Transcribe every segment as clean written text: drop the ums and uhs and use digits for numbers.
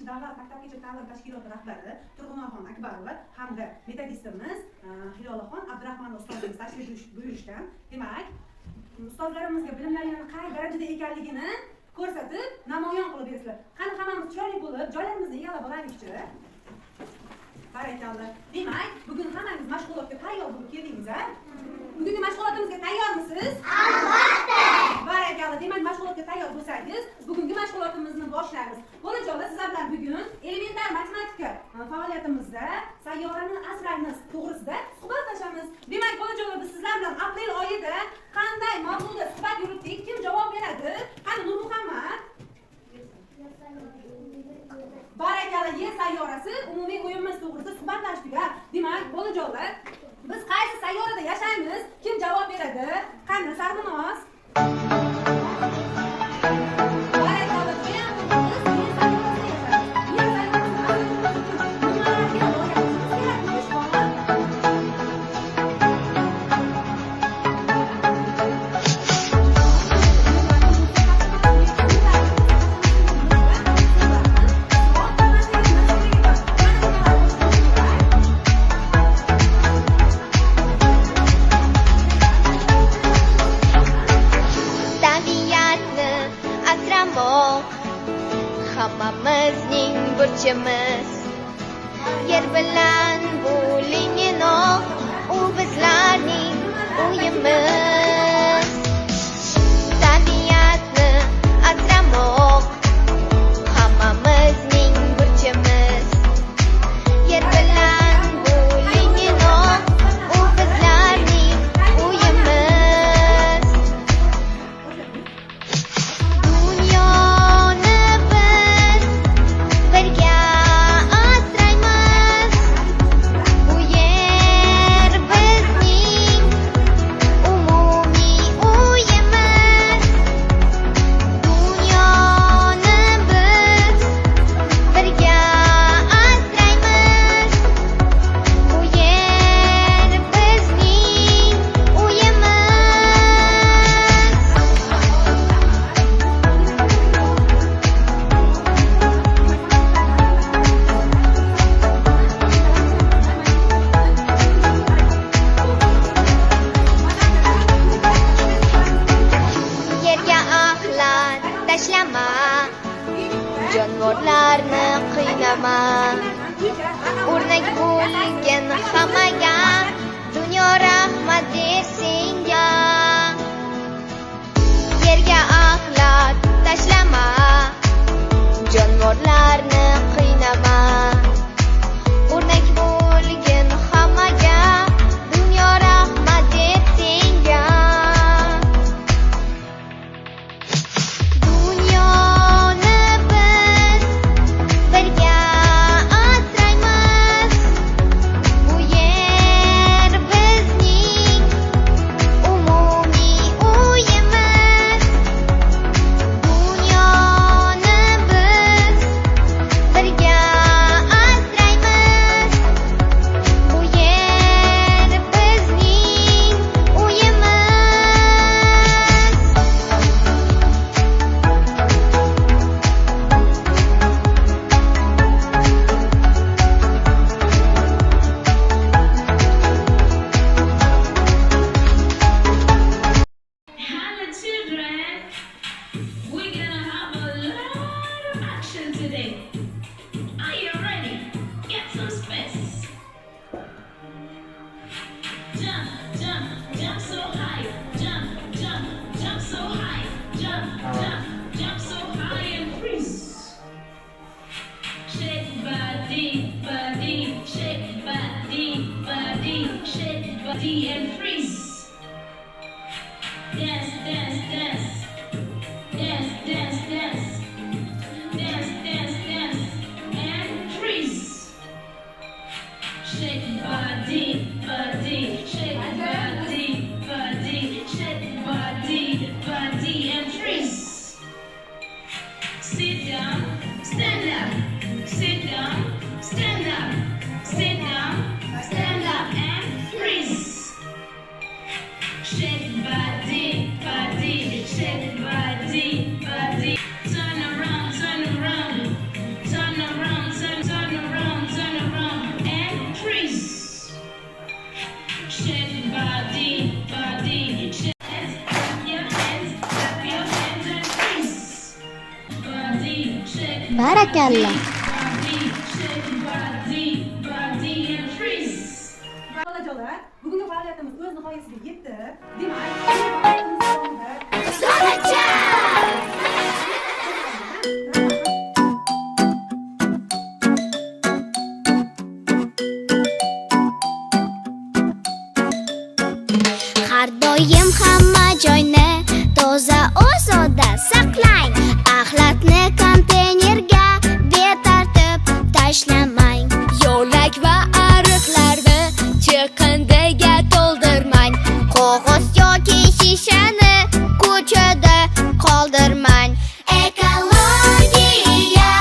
davlat maktabgacha ta'lim tashkiloti rahbari Turg'unoyxon Akbarova hamda metodistimiz Hilolaxon Abdurahmonov ustozimiz tashrif buyurishdan, demak, ustozlarimizga bilimlarini qay darajada ekanligini ko'rsatib, namoyon qilib berasizlar. Qani hammamiz chiroyli bo'lib, joylarimizni egallab olaylikchi. Barakalloh. Demak, bugun hammangiz mashg'ulotga tayyor bo'lib keldingiz-a? Bugungi mashg'ulotimizga tayyormisiz? Albatta. Barakalloh. Demak, mashg'ulotga tayyor bo'lsangiz, bugungi mashg'ulotimizni boshlaymiz. Bolajonlar, sizlar bilan bugun elementar matematika faoliyatimizda sayyorani asraymiz to'g'risida suhbatlashamiz. Demak, bolajonlar, biz sizlar bilan aprel oyida qanday mavzuda suhbat yuritdik? Kim javob beradi? Qani Nur Muhammad? Barakalloh, yer sayyorasi umumiy o'yinimiz to'g'risida suhbatlashdik. Demak, bolajonlar, biz qaysi sayyorada yashaymiz? Kim javob beradi? Qani Sarvinoz? Hammamizning burchimiz. Yer bilan bo'linginoq, u bizlarning uyimiz. Tabiatni asramoq hammamizning burchimiz. Yer bilan bo'linginoq, u bizlarning uyimiz. Tashlama, jonivorlarni qiynama. O'rnak bo'lgin hammaga, dunyo rahmat der senga. Yerga axlat tashlama, jonivorlarni qiynama. O'rnak bo'lgin hammaga, dunyo rahmat der senga. And freeze. Dance, dance, dance. Dance, dance, dance. Dance, dance, dance. And freeze. Shake body, body. Shake body, body. Shake body, body. And freeze. Sit down, stand up. Sit down, stand up. Sit down, stand up. And freeze. Shake body, body. Barakalla. Bolajolar, bugungi faoliyatimiz o'z nihoyasiga yetdi. Demak, faoliyatimiz davomida Har doim hamma joyni toza ozoda saqlang. Axlatni konteynerga betartib tashlamang. Yo'lak va ariqlarni chiqindiga to'ldirmang. Qog'oz yoki shishani ko'chada qoldirmang. Ekologiya,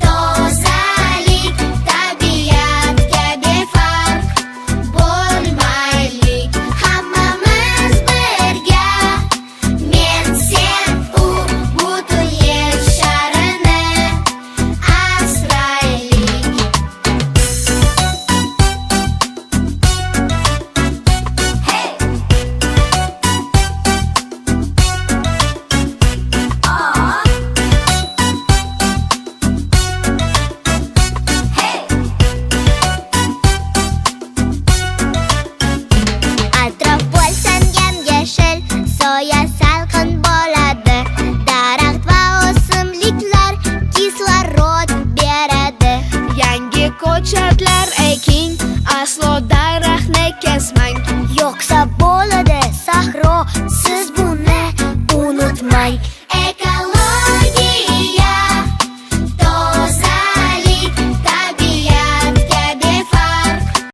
tozalik, tabiatga befarq bo'lmaylik. Hammamiz birga, men, sen, u, butun yer sharini asraylik. Atrof bo'lsin yam-yashil, soya salqin bo'ladi. Daraxt va o'simliklar kislorod beradi. Yangi ko'chatlar eking, aslo daraxtni kesmang. Yo'qsa bo'ladi sahro, siz buni unutmang.